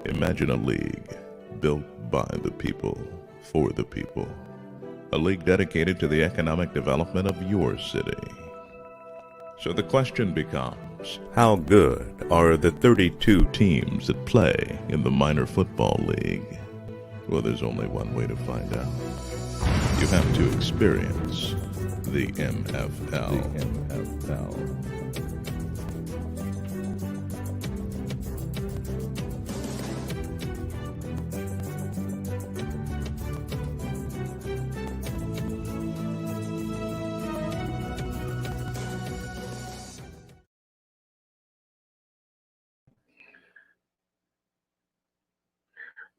Imagine a league built by the people, for the people. A league dedicated to the economic development of your city. So the question becomes, how good are the 32 teams that play in the minor football league? Well, there's only one way to find out. You have to experience the MFL.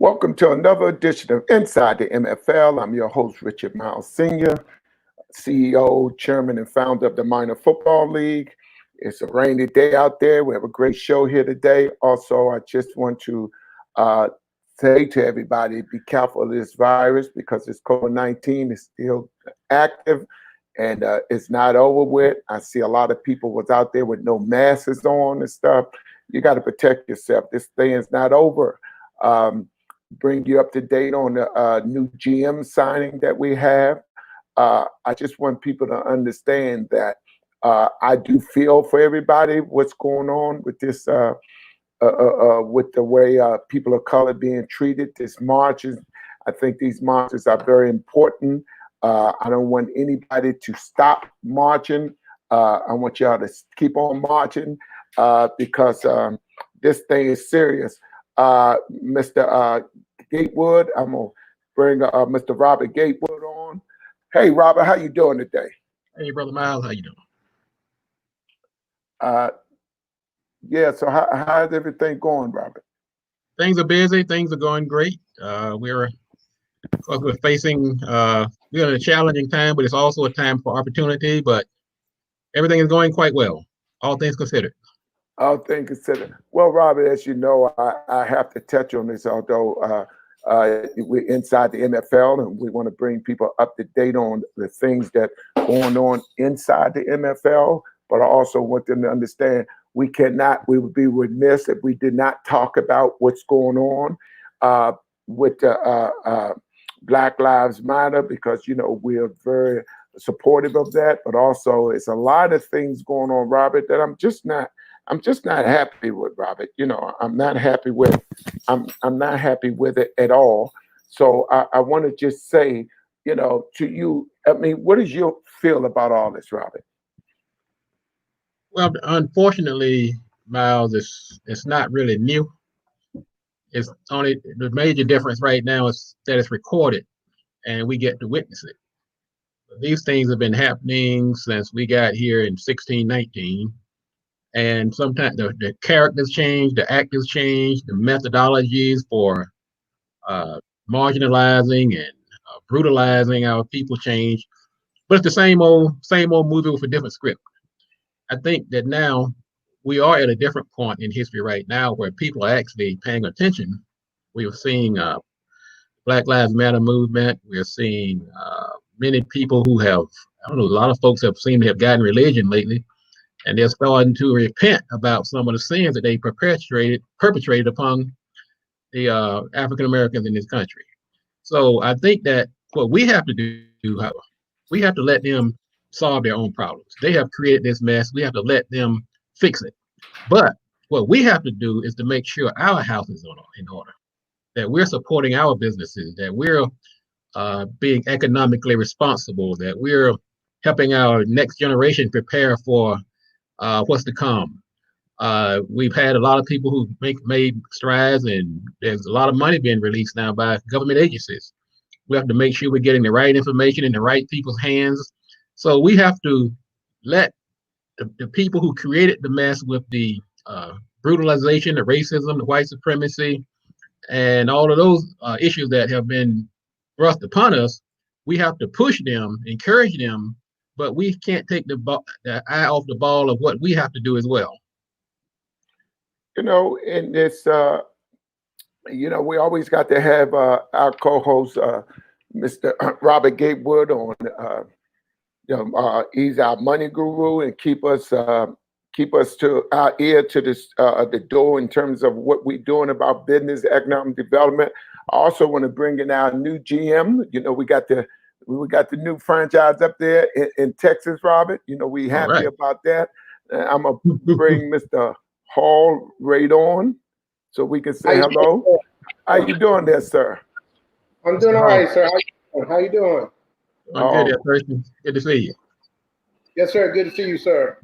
Welcome to another edition of Inside the MFL. I'm your host, Richard Myles Sr., CEO, Chairman, and founder of the Minor Football League. It's a rainy day out there. We have a great show here today. Also, I just want to say to everybody, be careful of this virus because this COVID-19 is still active and it's not over with. I see a lot of people was out there with no masks on and stuff. You got to protect yourself. This thing is not over. Bring you up to date on the new GM signing that we have. I just want people to understand that I do feel for everybody what's going on with this, with the way people of color being treated. This marches, I think these marches are very important. I don't want anybody to stop marching. I want y'all to keep on marching because this thing is serious. Mr. Gatewood, I'm gonna bring Mr. Robert Gatewood on. Hey, Robert, how you doing today? Hey, Brother Myles, how you doing? Yeah, so how's everything going, Robert? Things are busy. Things are going great. We're facing we're in a challenging time, but it's also a time for opportunity. But everything is going quite well, all things considered. All things considered. Well, Robert, as you know, I have to touch on this, although we're inside the MFL and we want to bring people up to date on the things that are going on inside the MFL, but I also want them to understand we would be remiss if we did not talk about what's going on with Black Lives Matter, because, you know, we're very supportive of that, but also it's a lot of things going on, Robert, that I'm just not happy with, Robert. You know, I'm not happy with it at all. So I want to just say, you know, to you, I mean, what is your feel about all this, Robert? Well, unfortunately, Miles, it's not really new. It's only the major difference right now is that it's recorded and we get to witness it. These things have been happening since we got here in 1619. And sometimes the characters change, the actors change, the methodologies for marginalizing and brutalizing our people change. But it's the same old movie with a different script. I think that now we are at a different point in history right now where people are actually paying attention. We are seeing Black Lives Matter movement. We are seeing many people who have, I don't know, a lot of folks seem to have gotten religion lately. And they're starting to repent about some of the sins that they perpetrated upon the African Americans in this country. So I think that what we have to do, however, we have to let them solve their own problems. They have created this mess. We have to let them fix it. But what we have to do is to make sure our house is in order, that we're supporting our businesses, that we're being economically responsible, that we're helping our next generation prepare for what's to come. We've had a lot of people who made strides, and there's a lot of money being released now by government agencies. We have to make sure we're getting the right information in the right people's hands. So we have to let the people who created the mess with the brutalization, the racism, the white supremacy, and all of those issues that have been thrust upon us, we have to push them, encourage them, but we can't take the eye off the ball of what we have to do as well. You know, in this, you know, we always got to have our co-host, Mr. Robert Gatewood on. You know, he's our money guru and keep us keep us to our ear to the door in terms of what we're doing about business, economic development. I also want to bring in our new GM. You know, we got the new franchise up there in Texas, Robert. You know, we happy about that. I'm gonna bring Mr. Hall right on so we can say hello. How you doing there, sir? I'm doing all right, sir. How you doing? I'm good, Thurston. Good to see you. Yes, sir. Good to see you, sir.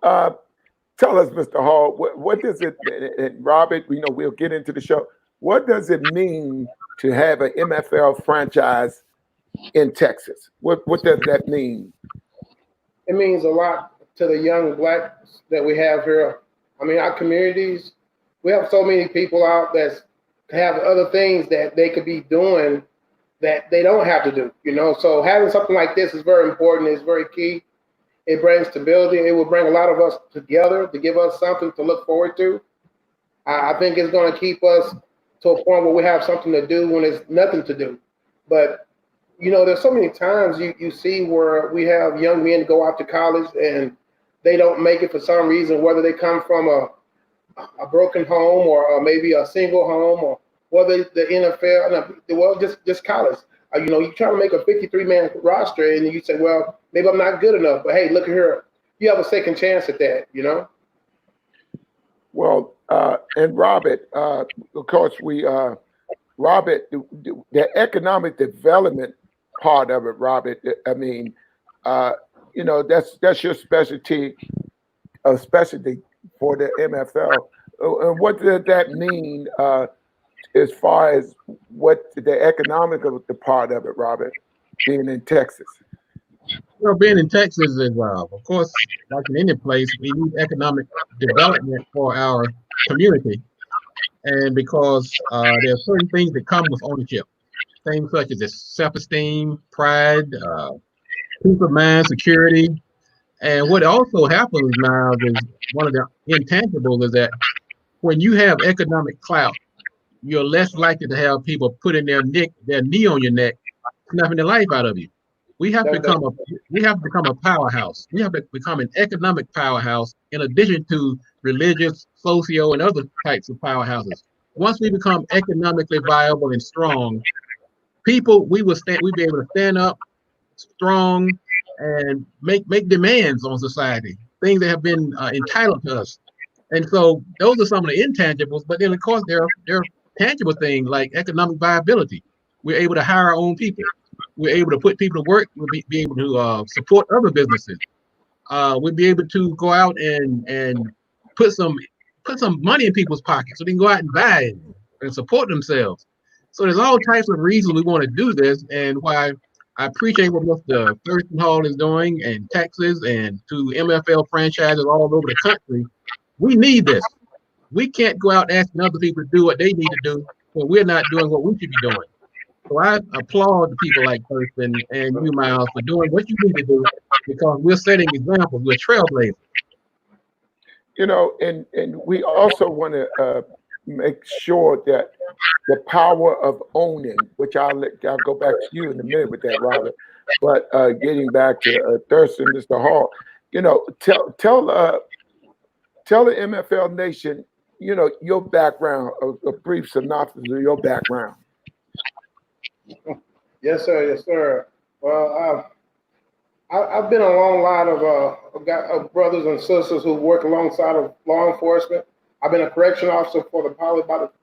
Tell us, Mr. Hall, what does it, and Robert, you know, we'll get into the show. What does it mean to have an MFL franchise in Texas? What does that mean? It means a lot to the young blacks that we have here. I mean, our communities, we have so many people out that have other things that they could be doing that they don't have to do, you know? So having something like this is very important. It's very key. It brings stability. It will bring a lot of us together to give us something to look forward to. I think it's going to keep us to a point where we have something to do when there's nothing to do. But, you know, there's so many times you see where we have young men go out to college and they don't make it for some reason, whether they come from a broken home or maybe a single home, or whether the NFL, well, just college. You know, you try to make a 53-man roster and you say, well, maybe I'm not good enough, but hey, look here, you have a second chance at that, you know? Well, and Robert, of course, Robert, the economic development part of it, Robert, I mean, you know, that's your specialty for the MFL. And what does that mean as far as what the economic of the part of it, Robert, being in Texas? Well, being in Texas is, of course, like in any place, we need economic development for our community. And because there are certain things that come with ownership, things such as self-esteem, pride, peace of mind, security. And what also happens now is one of the intangibles is that when you have economic clout, you're less likely to have people putting their knee on your neck, snapping the life out of you. We have to become a powerhouse. We have to become an economic powerhouse in addition to religious, socio, and other types of powerhouses. Once we become economically viable and strong, we'd be able to stand up strong and make demands on society, things that have been entitled to us. And so those are some of the intangibles, but then of course there are tangible things like economic viability. We're able to hire our own people. We're able to put people to work. We'll be able to support other businesses. We'll be able to go out and put some money in people's pockets so they can go out and buy it and support themselves. So there's all types of reasons we want to do this, and why I appreciate what Mr. Thirston Hall is doing in Texas and to MFL franchises all over the country. We need this. We can't go out asking other people to do what they need to do, but we're not doing what we should be doing. So I applaud the people like Thurston and you, Myles, for doing what you need to do, because we're setting examples. We're trailblazers. You know, and we also want to make sure that the power of owning, which I'll go back to you in a minute with that, Robert. But getting back to Thurston, Mr. Hall, you know, tell the MFL Nation, you know, your background, a brief synopsis of your background. Yes, sir. Yes, sir. Well, I've been a long line of brothers and sisters who work alongside of law enforcement. I've been a correction officer for probably about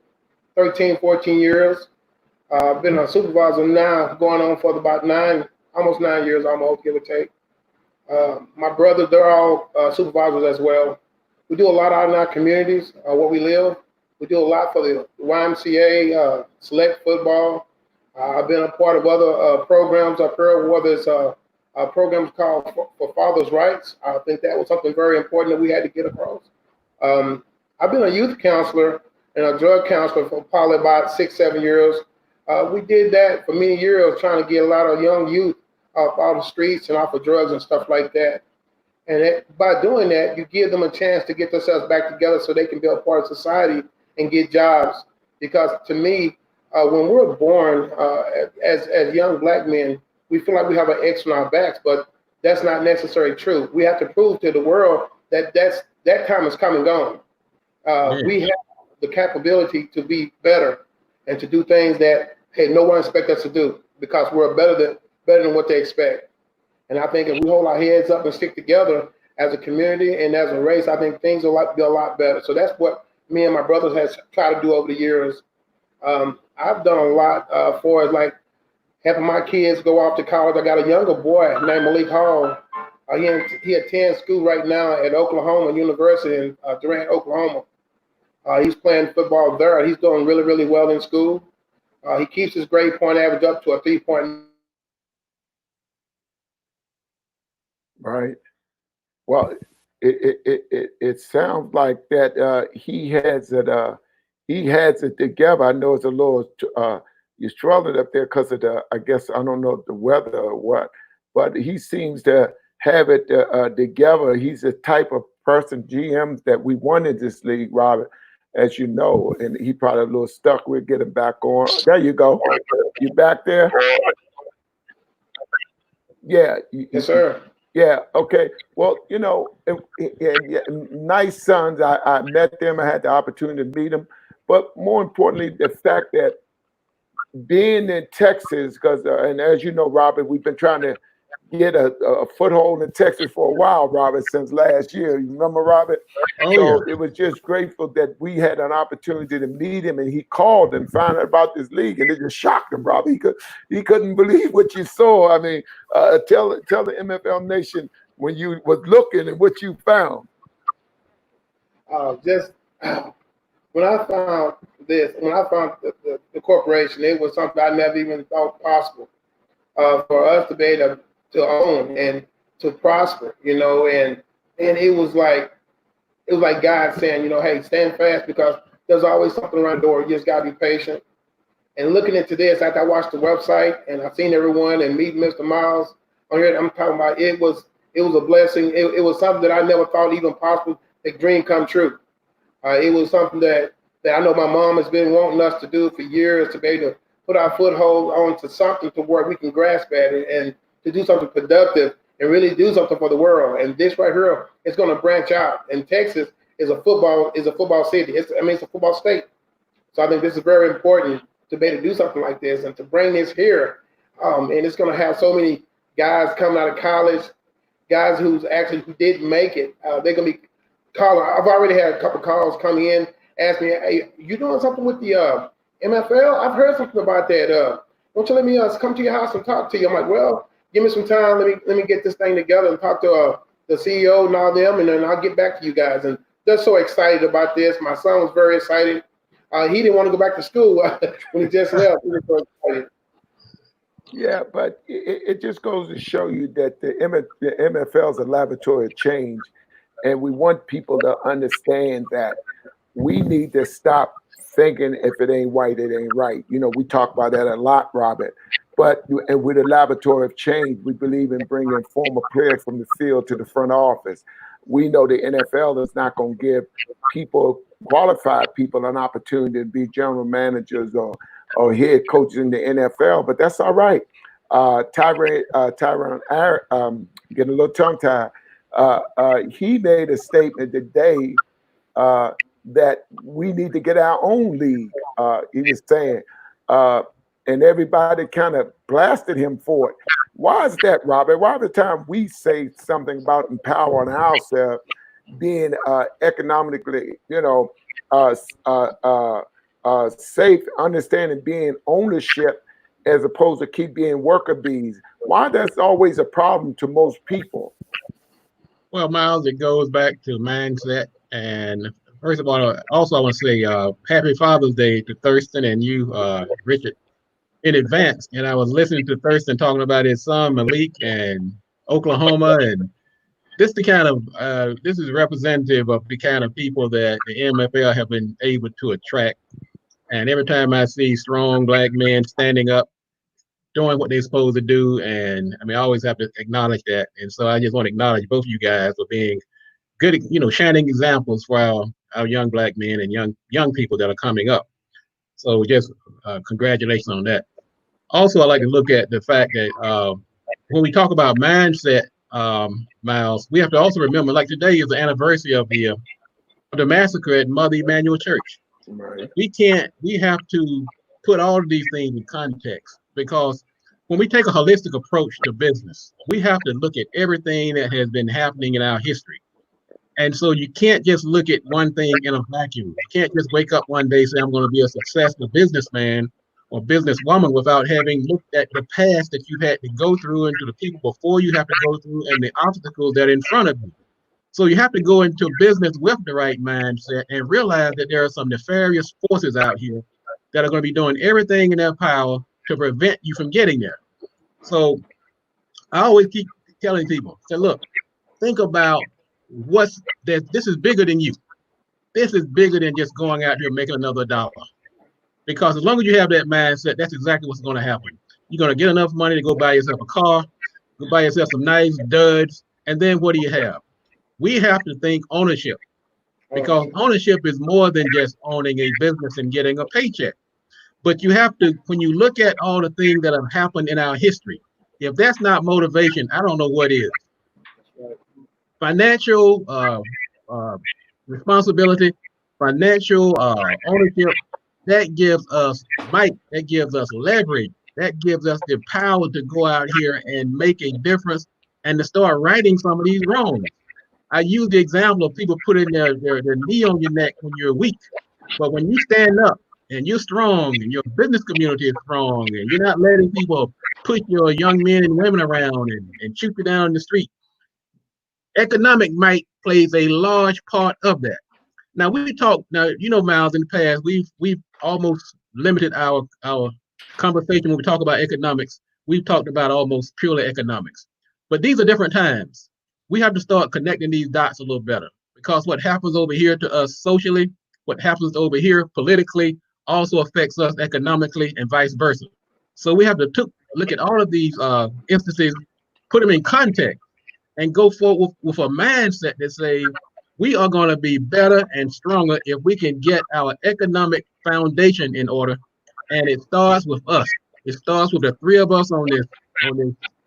13, 14 years. I've been a supervisor now going on for about almost 9 years, almost, give or take. My brothers, they're all supervisors as well. We do a lot out in our communities where we live. We do a lot for the YMCA, select football. I've been a part of other programs up here, whether it's programs called for Fathers' Rights. I think that was something very important that we had to get across. I've been a youth counselor and a drug counselor for probably about 6, 7 years. We did that for many years, trying to get a lot of young youth off the streets and off of drugs and stuff like that. And by doing that, you give them a chance to get themselves back together so they can be a part of society and get jobs. Because to me, when we're born as young black men, we feel like we have an X on our backs, but that's not necessarily true. We have to prove to the world that time is come and gone. We have the capability to be better and to do things that no one expects us to do because we're better than what they expect. And I think if we hold our heads up and stick together as a community and as a race, I think things will be a lot better. So that's what me and my brothers has tried to do over the years. I've done a lot for as like helping my kids go off to college. I got a younger boy named Malik Hall. He attends school right now at Oklahoma University in Durant, Oklahoma. He's playing football there. He's doing really, really well in school. He keeps his grade point average up to a 3.9. Right. Well, it sounds like that he has it together. I know it's a little you're struggling up there because of the, I guess, I don't know, the weather or what, but he seems to have it together. He's the type of person, GMs, that we wanted this league, Robert, as you know, and he probably a little stuck. We'll get him back on. There you go. You back there? Yeah. Yes, sir. Yeah. Okay. Well, you know, nice sons. I met them. I had the opportunity to meet them. But more importantly, the fact that being in Texas, because, and as you know, Robert, we've been trying to get a foothold in Texas for a while, Robert, since last year. You remember, Robert? Oh, So yeah. it was just grateful that we had an opportunity to meet him, and he called and found out about this league, and it just shocked him, Robert. He couldn't believe what you saw. I mean, tell the MFL Nation when you was looking and what you found. Just when I found this, when I found the corporation, it was something I never even thought possible for us to be able to own and to prosper, you know, and it was like God saying, you know, hey, stand fast because there's always something around the door. You just gotta be patient. And looking into this, after I watched the website and I've seen everyone and meeting Mr. Myles on here, I'm talking about it was a blessing. It was something that I never thought even possible, a dream come true. It was something that I know my mom has been wanting us to do for years, to be able to put our foothold onto something to where we can grasp at it and to do something productive and really do something for the world. And this right here is going to branch out. And Texas is a football city. It's a football state. So I think this is very important to be able to do something like this and to bring this here. And it's going to have so many guys coming out of college, guys who didn't make it. They're going to be calling. I've already had a couple calls coming in, ask me, hey, you doing something with the MFL? I've heard something about that. Don't you let me come to your house and talk to you? I'm like, well, give me some time. Let me get this thing together and talk to the CEO and all them, and then I'll get back to you guys. And they're so excited about this. My son was very excited. He didn't want to go back to school when he just left. He was so excited. Yeah, but it just goes to show you that the MFL is a laboratory of change, and we want people to understand that we need to stop thinking if it ain't white, it ain't right. You know, we talk about that a lot, Robert. But and with a laboratory of change, we believe in bringing former players from the field to the front office. We know the NFL is not going to give qualified people an opportunity to be general managers or head coaches in the NFL, but that's all right. Tyron, getting a little tongue-tied, he made a statement today that we need to get our own league, he was saying, and everybody kind of blasted him for it. Why is that, Robert? Why every time we say something about empowering ourselves, being economically, safe, understanding being ownership as opposed to keep being worker bees? Why that's always a problem to most people? Well, Myles, it goes back to mindset. And first of all, also I want to say happy Father's Day to Thirston and you, Richard, in advance. And I was listening to Thirston talking about his son Malik and Oklahoma, and this is representative of the kind of people that the MFL have been able to attract. And every time I see strong black men standing up, doing what they're supposed to do, and I mean, I always have to acknowledge that. And so I just want to acknowledge both of you guys for being good, shining examples for our young black men and young people that are coming up. So just congratulations on that. Also, I like to look at the fact that when we talk about mindset, Miles, we have to also remember, like today is the anniversary of the massacre at Mother Emanuel Church. Right. We have to put all of these things in context, because when we take a holistic approach to business, we have to look at everything that has been happening in our history. And so you can't just look at one thing in a vacuum. You can't just wake up one day and say, I'm going to be a successful businessman or businesswoman without having looked at the past that you had to go through and to the people before you have to go through and the obstacles that are in front of you. So you have to go into business with the right mindset and realize that there are some nefarious forces out here that are going to be doing everything in their power to prevent you from getting there. So I always keep telling people, say, look, think about this is bigger than you. This is bigger than just going out here making another dollar. Because as long as you have that mindset, that's exactly what's going to happen. You're going to get enough money to go buy yourself a car, go buy yourself some nice duds, and then what do you have? We have to think ownership, because ownership is more than just owning a business and getting a paycheck. But you have to, when you look at all the things that have happened in our history, if that's not motivation, I don't know what is. Financial responsibility, financial ownership, that gives us might, that gives us leverage, that gives us the power to go out here and make a difference and to start righting some of these wrongs. I use the example of people putting their knee on your neck when you're weak. But when you stand up and you're strong and your business community is strong and you're not letting people push your young men and women around and shoot you down in the street, economic might plays a large part of that. Now Miles, in the past, we've almost limited our conversation when we talk about economics. We've talked about almost purely economics. But these are different times. We have to start connecting these dots a little better, because what happens over here to us socially, what happens over here politically, also affects us economically and vice versa. So we have to look at all of these instances, put them in context, and go forward with a mindset that say we are going to be better and stronger if we can get our economic foundation in order. And it starts with us. It starts with the three of us on this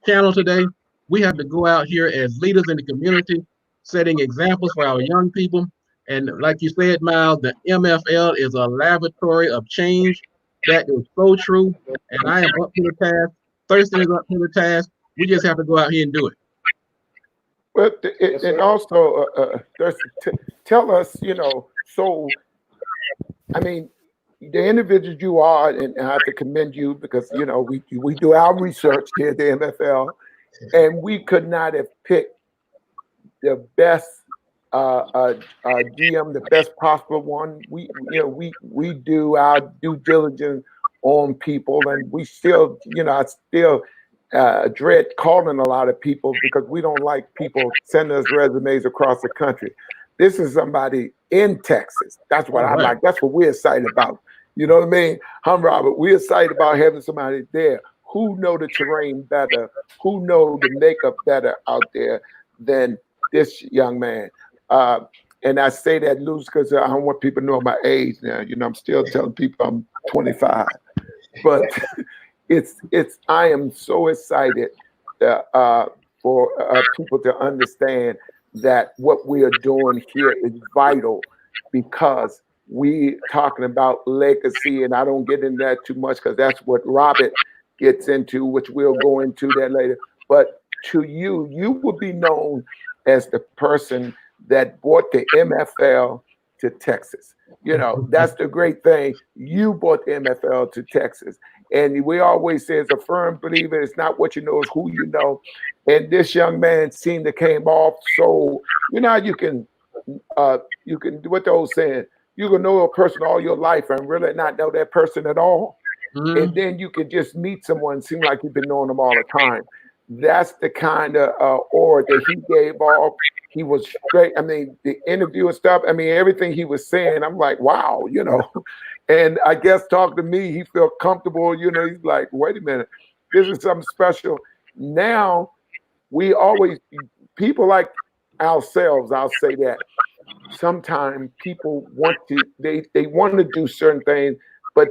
channel today. We have to go out here as leaders in the community, setting examples for our young people. And like you said, Miles, the MFL is a laboratory of change. That is so true. And I am up to the task. Thurston is up to the task. We just have to go out here and do it. But and also, tell us, so, I mean, the individuals you are, and I have to commend you because, we do our research here at the MFL, and we could not have picked the best GM, the best possible one. We do our due diligence on people, and we still, I still dread calling a lot of people because we don't like people sending us resumes across the country. This is somebody in Texas. That's what I like. That's what we're excited about. You know what I mean? I'm Robert. We're excited about having somebody there who know the terrain better, who know the makeup better out there than this young man. And I say that loose because I don't want people to know my age now. I'm still telling people I'm 25. But I am so excited for people to understand that what we are doing here is vital, because we talking about legacy, and I don't get into that too much because that's what Robert gets into, which we'll go into that later. But to you will be known as the person that brought the MFL to Texas. That's the great thing. You brought the MFL to Texas. And we always say, as a firm believer, it's not what you know, it's who you know. And this young man seemed to came off so, you can do what the old saying, you can know a person all your life and really not know that person at all. Mm-hmm. And then you can just meet someone, seem like you've been knowing them all the time. That's the kind of aura that he gave off. He was straight. I mean, the interview and stuff, everything he was saying, I'm like, wow, And I guess talking to me, he felt comfortable, he's like, wait a minute, this is something special. Now, people like ourselves, I'll say that, sometimes people want to, they want to do certain things, but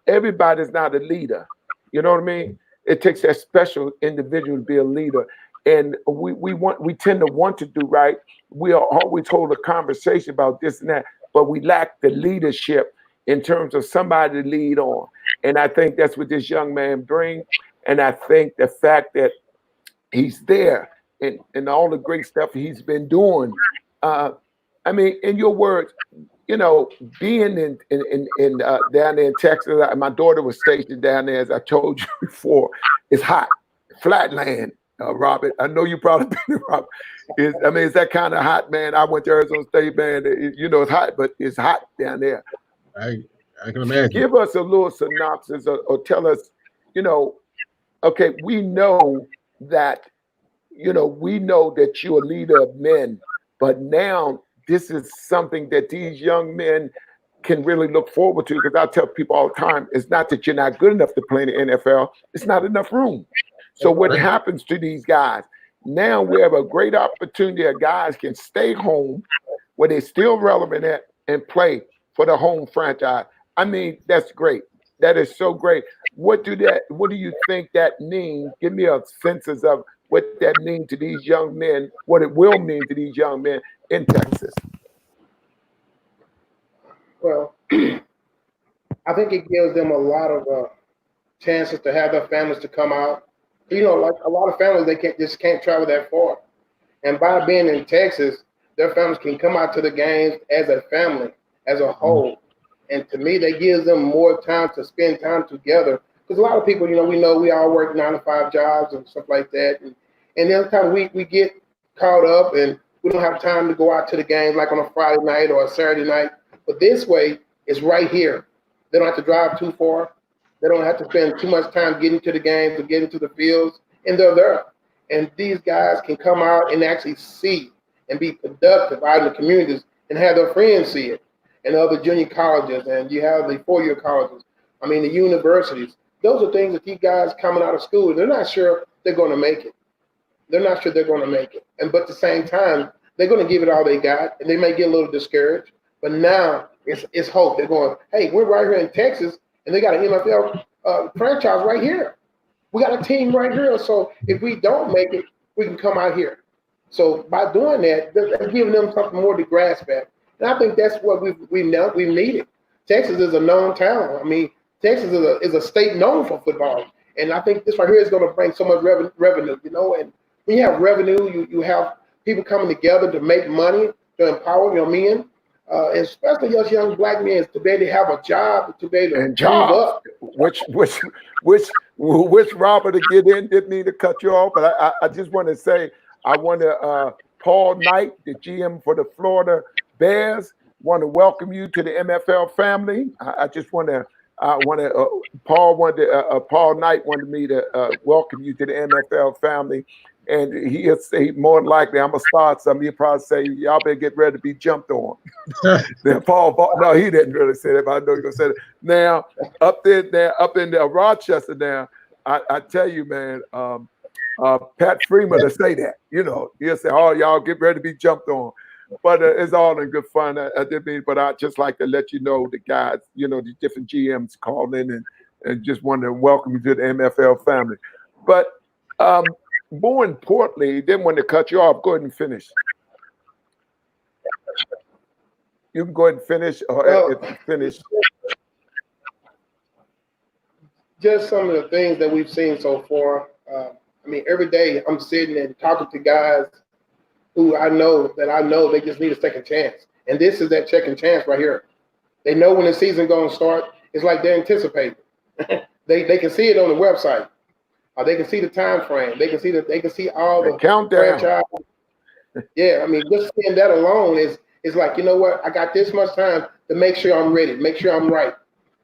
everybody's not a leader. You know what I mean? It takes that special individual to be a leader. and we tend to want to do right. We are always hold a conversation about this and that, but we lack the leadership in terms of somebody to lead on. And I think that's what this young man brings. And I think the fact that he's there and all the great stuff he's been doing. I mean, in your words, you know, being in down there in Texas, my daughter was stationed down there, as I told you before. It's hot, flatland. Robert, I know you probably been to Robert. I mean, it's that kind of hot, man. I went to Arizona State, man. You know, it's hot, but it's hot down there. I can imagine. Give us a little synopsis or tell us, you know, okay, we know that you're a leader of men, but now this is something that these young men can really look forward to. Because I tell people all the time, it's not that you're not good enough to play in the NFL, it's not enough room. So what happens to these guys? Now we have a great opportunity that guys can stay home where they're still relevant at and play for the home franchise. I mean, that's great. That is so great. What do you think that means? Give me a sense of what that means to these young men, what it will mean to these young men in Texas. Well, I think it gives them a lot of chances to have their families to come out. You know, like a lot of families, they can't travel that far. And by being in Texas, their families can come out to the games as a family, as a whole. And to me, that gives them more time to spend time together. Because a lot of people, we all work 9-to-5 jobs and stuff like that. And then time we get caught up and we don't have time to go out to the games like on a Friday night or a Saturday night. But this way, it's right here. They don't have to drive too far. They don't have to spend too much time getting to the games or getting to the fields. And they're there. And these guys can come out and actually see and be productive out in the communities and have their friends see it. And other junior colleges, and you have the four-year colleges. I mean, the universities. Those are things that these guys coming out of school, they're not sure they're going to make it. They're not sure they're going to make it. But at the same time, they're going to give it all they got, and they may get a little discouraged. But now it's hope. They're going, hey, we're right here in Texas, and they got an MFL franchise right here. We got a team right here. So if we don't make it, we can come out here. So by doing that, that's giving them something more to grasp at. And I think that's what we've needed. Texas is a known town. I mean, Texas is a state known for football. And I think this right here is going to bring so much revenue, And when you have revenue, you have people coming together to make money, to empower your men, especially us young black men, to be able to have a job, to be able to move up. Which Robert to get in, didn't mean to cut you off, but I just want to say, I want to, Paul Knight, the GM for the Florida Bears, want to welcome you to the MFL family. I just want to, Paul Knight wanted me to welcome you to the MFL family. And he'll say, more than likely, I'm going to start something. He'll probably say, y'all better get ready to be jumped on. Then no, he didn't really say that, but I know he's going to say that. Now, up in Rochester now, I tell you, man, Pat Freeman to say that, he'll say, oh, y'all get ready to be jumped on. But it's all in good fun. But I just like to let you know the guys, the different GMs called in and just wanted to welcome you to the MFL family. But more importantly, didn't want to cut you off. Go ahead and finish. You can go ahead and finish or finish. Just some of the things that we've seen so far. I mean, every day I'm sitting and talking to guys who I know they just need a second chance. And this is that second chance right here. They know when the season's going to start. It's like they're anticipating. They can see it on the website. They can see the time frame. They can see all the countdown. Franchise. Yeah, I mean, just seeing that alone is like, you know what? I got this much time to make sure I'm ready, make sure I'm right.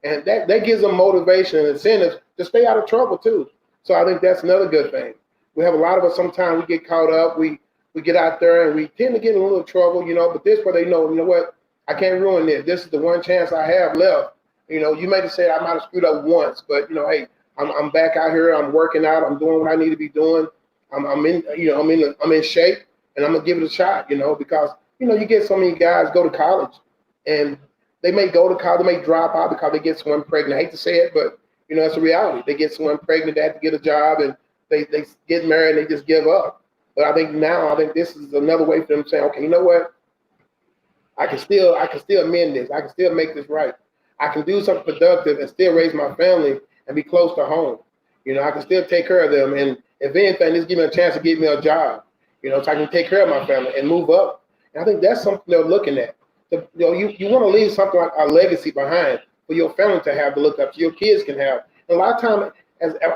And that gives them motivation and incentives to stay out of trouble too. So I think that's another good thing. We have a lot of us, sometimes we get caught up. We get out there and we tend to get in a little trouble, but this way they know, what? I can't ruin this. This is the one chance I have left. You may have said I might have screwed up once, but hey, I'm back out here. I'm working out. I'm doing what I need to be doing. I'm in shape, and I'm gonna give it a shot. Because you get so many guys go to college, and they may go to college, they may drop out because they get someone pregnant. I hate to say it, but it's a reality. They get someone pregnant, they have to get a job, and they get married, and they just give up. But I think this is another way for them saying, okay, you know what? I can still amend this. I can still make this right. I can do something productive and still raise my family and be close to home. I can still take care of them. And if anything, this give me a chance to get me a job, so I can take care of my family and move up. And I think that's something they're looking at. You want to leave something like a legacy behind for your family to have to look up to, your kids can have. And a lot of times,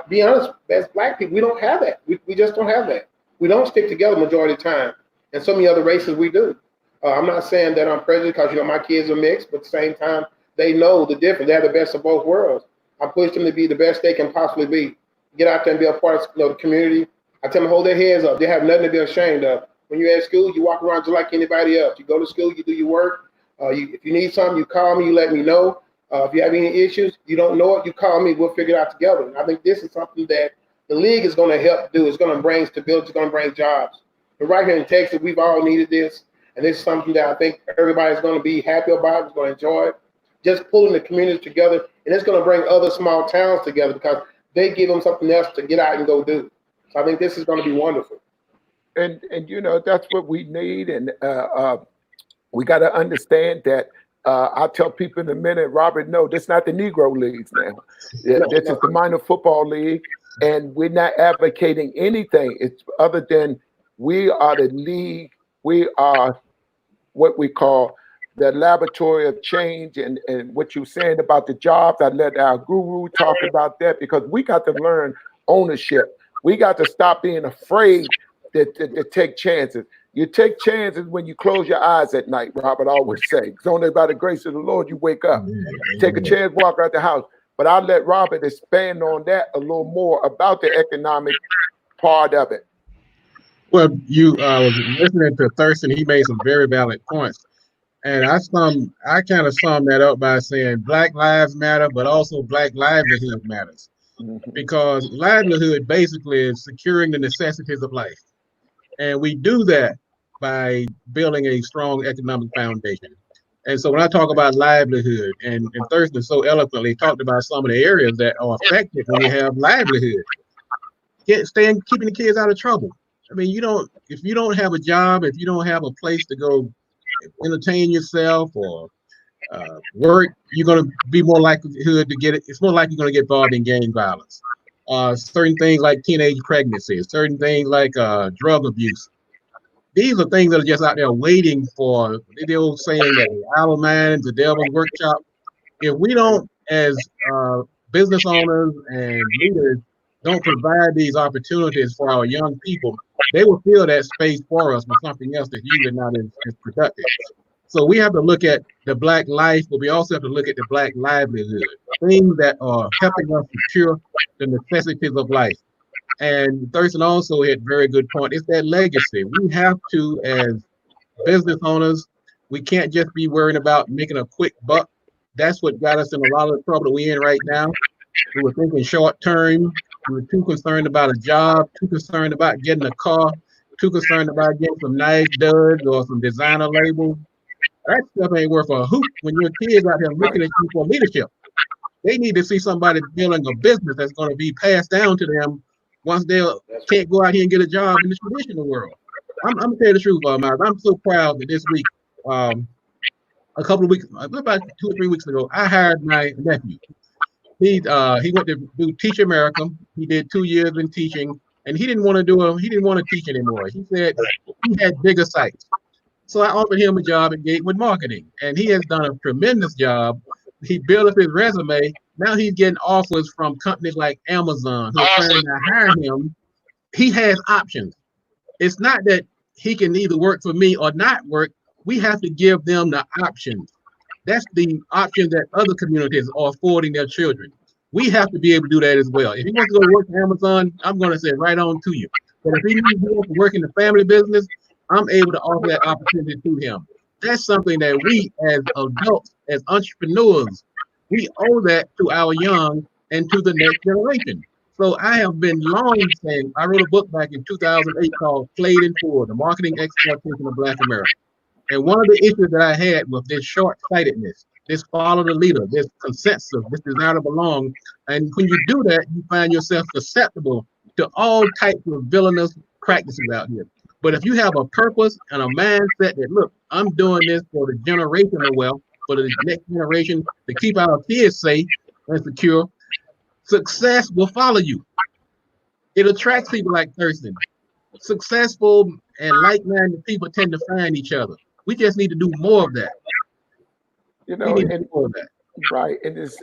be honest, as Black people, we don't have that. We just don't have that. We don't stick together majority of the time. And so many other races we do. I'm not saying that I'm prejudiced because, my kids are mixed, but at the same time, they know the difference. They have the best of both worlds. I push them to be the best they can possibly be. Get out there and be a part of the community. I tell them to hold their heads up. They have nothing to be ashamed of. When you're at school, you walk around just like anybody else. You go to school, you do your work. If you need something, you call me, you let me know. If you have any issues, you don't know it, you call me, we'll figure it out together. And I think this is something that the league is going to help do. It's going to bring stability, it's going to bring jobs. But right here in Texas, we've all needed this. And this is something that I think everybody's going to be happy about, is going to enjoy it. Just pulling the communities together, and it's going to bring other small towns together because they give them something else to get out and go do. So I think this is going to be wonderful. And that's what we need. And we got to understand that. I'll tell people in a minute, Robert, no, this is not the Negro Leagues now. This is the minor football league, and we're not advocating anything. It's other than we are the league. We are what we call the laboratory of change. And what you're saying about the jobs, I let our guru talk about that, because we got to learn ownership. We got to stop being afraid to take chances. You take chances when you close your eyes at night, Robert always say. It's only by the grace of the Lord you wake up. Take a chance, walk out the house. But I'll let Robert expand on that a little more about the economic part of it. Well, you was listening to Thurston. He made some very valid points. And I kind of summed that up by saying Black lives matter, but also Black livelihood matters. Because livelihood basically is securing the necessities of life. And we do that by building a strong economic foundation. And so when I talk about livelihood, and Thurston so eloquently talked about some of the areas that are affected when you have livelihood, keeping the kids out of trouble. I mean, if you don't have a job, if you don't have a place to go entertain yourself or work, you're going to be more likelihood to get it. It's more likely you're going to get involved in gang violence. Certain things like teenage pregnancy, certain things like drug abuse. These are things that are just out there waiting for the old saying that the idle mind is the devil's workshop. If we don't, as business owners and leaders, don't provide these opportunities for our young people, they will fill that space for us with something else that's usually not as productive. So we have to look at the Black life, but we also have to look at the Black livelihood, things that are helping us secure the necessities of life. And Thurston also had a very good point. It's that legacy. We have to, as business owners, we can't just be worrying about making a quick buck. That's what got us in a lot of the trouble that we're in right now. We were thinking short term. We were too concerned about a job, too concerned about getting a car, too concerned about getting some nice duds or some designer labels. That stuff ain't worth a hoot when your kids out here looking at you for leadership. They need to see somebody building a business that's going to be passed down to them once they can't go out here and get a job in the traditional world. I'm going to tell you the truth, Miles. I'm so proud that this week, a couple of weeks, about 2 or 3 weeks ago, I hired my nephew. He went to do Teach America. He did 2 years in teaching, and he didn't want to teach anymore. He said he had bigger sights. So I offered him a job at Gatewood Marketing, and he has done a tremendous job. He built up his resume. Now he's getting offers from companies like Amazon who are trying to hire him. He has options. It's not that he can either work for me or not work. We have to give them the options. That's the option that other communities are affording their children. We have to be able to do that as well. If he wants to go to work for Amazon, I'm going to say right on to you. But if he needs to work in the family business, I'm able to offer that opportunity to him. That's something that we as adults, as entrepreneurs, we owe that to our young and to the next generation. So I have been long saying, I wrote a book back in 2008 called Played in Full, The Marketing Exploitation of Black America. And one of the issues that I had was this short-sightedness, this follow the leader, this consensus, this desire to belong. And when you do that, you find yourself susceptible to all types of villainous practices out here. But if you have a purpose and a mindset that, look, I'm doing this for the generational wealth, for the next generation, to keep our kids safe and secure, success will follow you. It attracts people like Thurston. Successful and like-minded people tend to find each other. We just need to do more of that. You know, and, more of that. Right. And it's,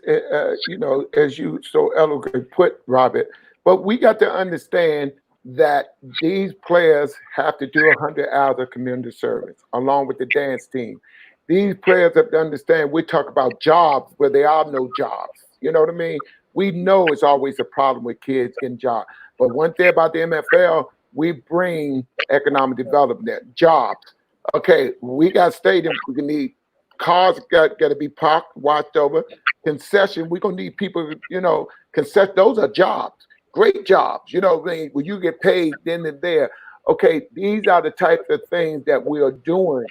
you know, as you so eloquently put, Robert, but we got to understand that these players have to do 100 hours of community service along with the dance team. These players have to understand we talk about jobs where there are no jobs. You know what I mean? We know it's always a problem with kids getting jobs. But one thing about the MFL, we bring economic development there, jobs. Okay, we got stadiums, we can need cars got to be parked, watched over. Concession, we're gonna need people, you know, concession, those are jobs, great jobs, you know, when you get paid then and there. Okay, these are the types of things that we are doing.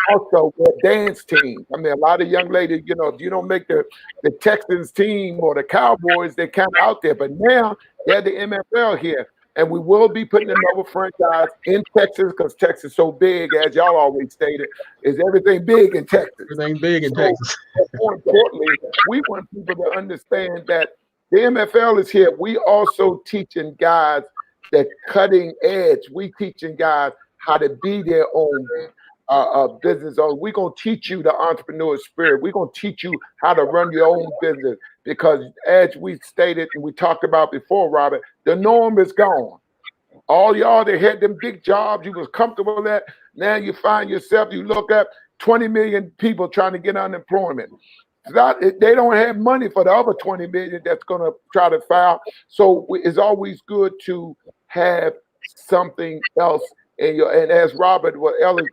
Also, the dance team. I mean, a lot of young ladies, you know, if you don't make the Texans team or the Cowboys, they're kind of out there. But now they're the MFL here. And we will be putting another franchise in Texas because Texas is so big, as y'all always stated, is everything big in Texas. Everything big in Texas. More importantly, we want people to understand that the MFL is here. We also teaching guys that cutting edge. We teaching guys how to be their own business owner. We're going to teach you the entrepreneur spirit. We're going to teach you how to run your own business because as we stated and we talked about before, Robert, the norm is gone. All y'all that had them big jobs, you was comfortable at, now you find yourself, you look up 20 million people trying to get unemployment. They don't have money for the other 20 million that's going to try to file. So it's always good to have something else. And as Robert, what Ellis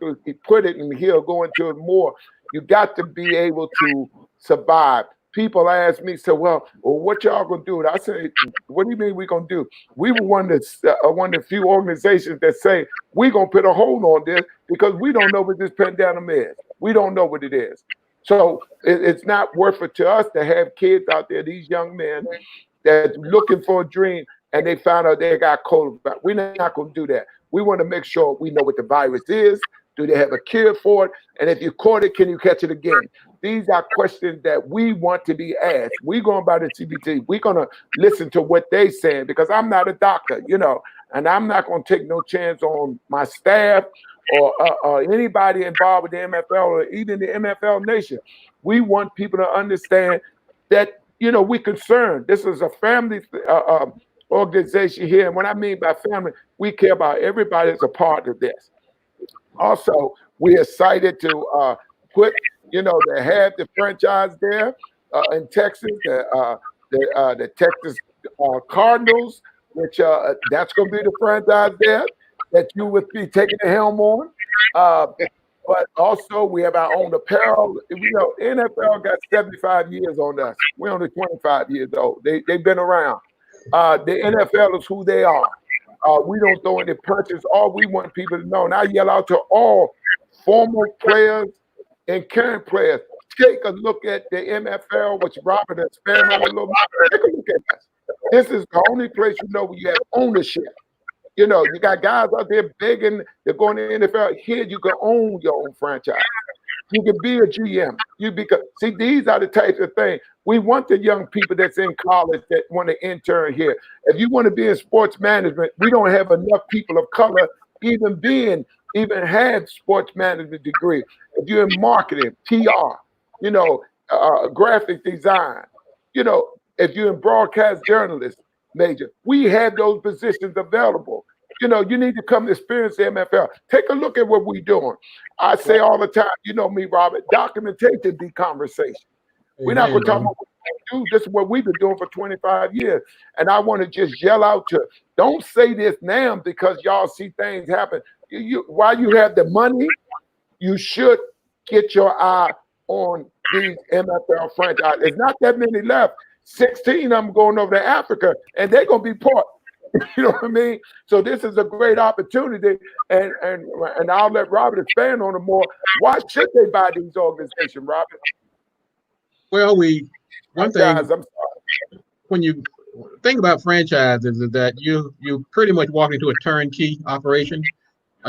put it, and he'll go into it more, you got to be able to survive. People ask me, so, well, what y'all gonna do? And I say, what do you mean we gonna do? We were one of the few organizations that say we gonna put a hold on this because we don't know what this pandemic is. We don't know what it is. So it's not worth it to us to have kids out there, these young men that looking for a dream, and they found out they got COVID. We're not gonna do that. We want to make sure we know what the virus is. Do they have a cure for it? And if you caught it, can you catch it again? These are questions that we want to be asked. We're going by the CBT. We're going to listen to what they're saying because I'm not a doctor, you know, and I'm not going to take no chance on my staff or anybody involved with the MFL or even the MFL nation. We want people to understand that, you know, we're concerned. This is a family organization here. And what I mean by family, we care about everybody that's a part of this. Also, we're excited to put, you know, they have the franchise there in Texas, the Texas Cardinals, which that's going to be the franchise there that you would be taking the helm on. But also, we have our own apparel. You know, NFL got 75 years on us. We're only 25 years old. They've been around. The NFL is who they are. We don't throw any punches. All we want people to know, and I yell out to all former players and current players, take a look at the MFL, which Robert has expanded on a little bit. Take a look at us. This is the only place you know where you have ownership. You know, you got guys out there begging, they're going to the NFL. Here, you can own your own franchise. You can be a GM. See, these are the types of things. We want the young people that's in college that want to intern here. If you want to be in sports management, we don't have enough people of color even have sports management degree. If you're in marketing, PR, you know, graphic design, you know, if you're in broadcast journalism major, we have those positions available. You know, you need to come experience the MFL. Take a look at what we're doing. I say all the time, you know me, Robert, documentation be conversation. We're not going to talk about what we do. This is what we've been doing for 25 years. And I want to just yell out to, don't say this now because y'all see things happen. While you have the money, you should get your eye on these MFL franchises. There's not that many left. 16 of them going over to Africa, and they're going to be part. You know what I mean? So this is a great opportunity, and I'll let Robert expand on it more. Why should they buy these organizations, Robert? Well, one thing, guys, I'm sorry. when you thing about franchises is that you pretty much walk into a turnkey operation.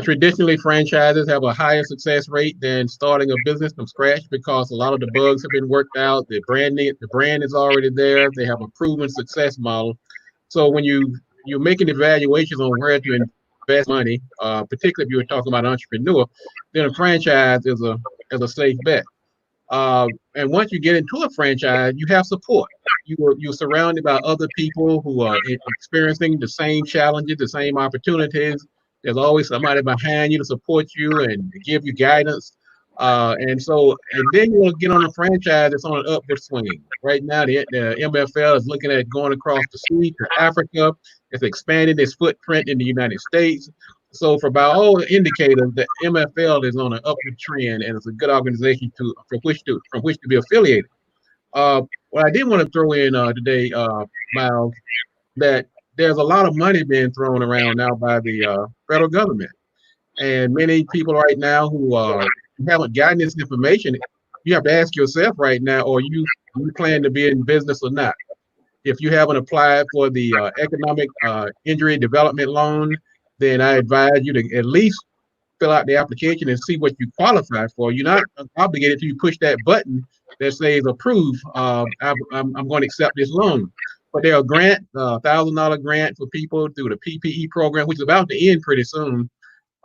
Traditionally, franchises have a higher success rate than starting a business from scratch because a lot of the bugs have been worked out. The brand is already there. They have a proven success model. So when you're making evaluations on where to invest money, particularly if you're talking about an entrepreneur, then a franchise is a safe bet. And once you get into a franchise, you have support. You're surrounded by other people who are experiencing the same challenges, the same opportunities. There's always somebody behind you to support you and give you guidance. And then you'll get on a franchise that's on an upward swing. Right now, the MFL is looking at going across the sea to Africa. It's expanding its footprint in the United States. So by all indicators, the MFL is on an upward trend, and it's a good organization from which to be affiliated. What I did want to throw in today, Myles, that there's a lot of money being thrown around now by the federal government, and many people right now who haven't gotten this information, you have to ask yourself right now: are you plan to be in business or not? If you haven't applied for the economic injury development loan, then I advise you to at least fill out the application and see what you qualify for. You're not obligated to push that button that says approve. I'm going to accept this loan. But there are grant, $1,000 grant for people through the PPE program, which is about to end pretty soon.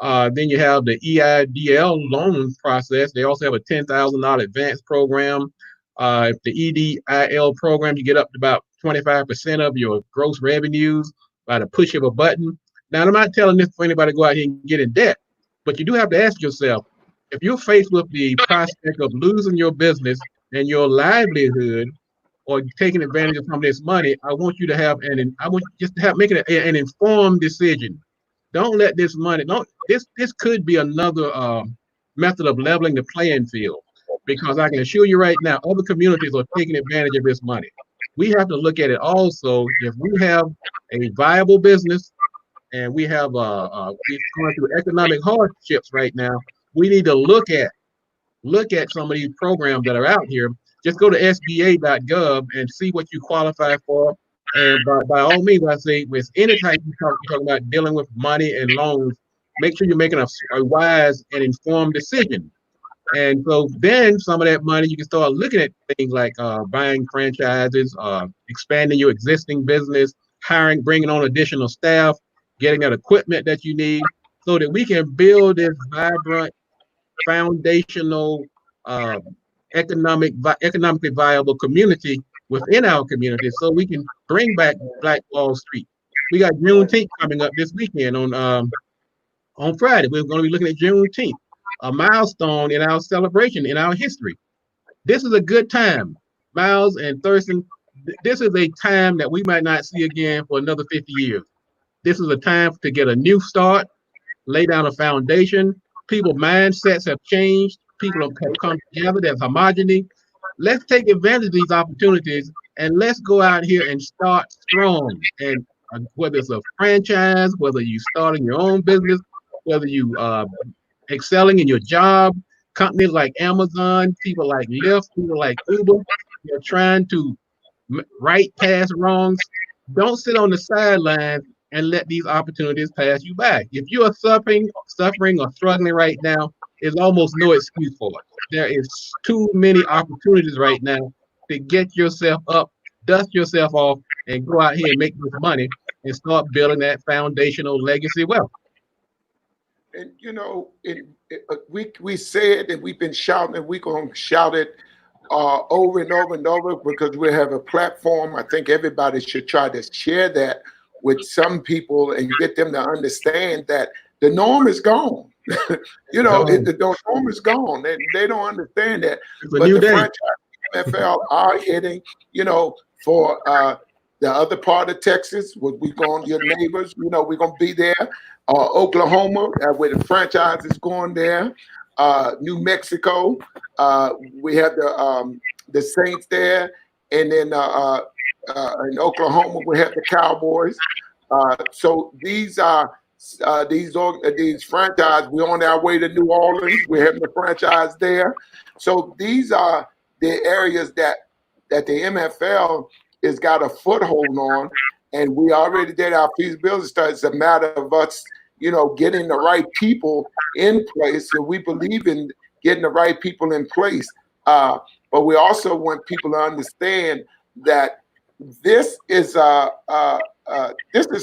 Then you have the EIDL loan process. They also have a $10,000 advance program. The EDIL program, you get up to about 25% of your gross revenues by the push of a button. Now, I'm not telling this for anybody to go out here and get in debt, but you do have to ask yourself, if you're faced with the prospect of losing your business and your livelihood or taking advantage of some of this money, I want you to have make it an informed decision. Don't let this money, this could be another method of leveling the playing field, because I can assure you right now, other communities are taking advantage of this money. We have to look at it also. If we have a viable business and we're going through economic hardships right now, we need to look at some of these programs that are out here. Just go to sba.gov and see what you qualify for. And by all means, I say with any type you're talking about dealing with money and loans, make sure you're making a wise and informed decision. And so then some of that money, you can start looking at things like buying franchises, expanding your existing business, bringing on additional staff, getting that equipment that you need, so that we can build this vibrant, foundational, economically viable community within our community, so we can bring back Black Wall Street. We got Juneteenth coming up this weekend on Friday. We're going to be looking at Juneteenth, a milestone in our celebration, in our history. This is a good time, Myles and Thurston. This is a time that we might not see again for another 50 years. This is a time to get a new start, lay down a foundation. People's mindsets have changed. People have come together. There's homogeneity. Let's take advantage of these opportunities, and let's go out here and start strong. And whether it's a franchise, whether you starting your own business, whether you excelling in your job, companies like Amazon, people like Lyft, people like Uber, they're trying to right past wrongs. Don't sit on the sidelines and let these opportunities pass you by. If you are suffering or struggling right now, there's almost no excuse for it. There is too many opportunities right now to get yourself up, dust yourself off, and go out here and make this money and start building that foundational legacy wealth. And we said that we've been shouting, and we're going to shout it over and over and over, because we have a platform. I think everybody should try to share that with some people and get them to understand that the norm is gone. The norm is gone. They don't understand that. But the franchise MFL are hitting, for the other part of Texas, we're going, your neighbors, we're going to be there. Oklahoma, where the franchise is going there. New Mexico, we have the Saints there. And then in Oklahoma, we have the Cowboys. So these are these franchises. We're on our way to New Orleans. We're having the franchise there. So these are the areas that the MFL is got a foothold on, and we already did our feasibility study. It's a matter of us, getting the right people in place. So we believe in getting the right people in place. But we also want people to understand that this is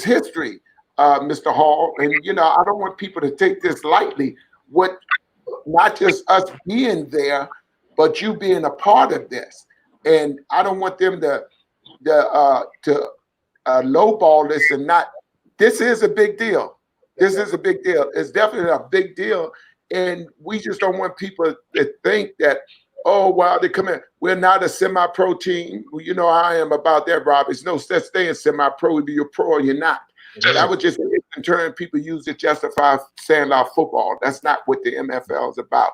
history, Mr. Hall, and I don't want people to take this lightly. Not just us being there, but you being a part of this, and I don't want them to lowball this and not. This is a big deal. This is a big deal. It's definitely a big deal, and we just don't want people to think that, oh, wow, they come in. We're not a semi-pro team. Well, you know how I am about that, Rob. It's no such thing as semi-pro. Either you're pro or you're not. Yeah. That would just, in turn, people use it to justify sandlot football. That's not what the MFL is about.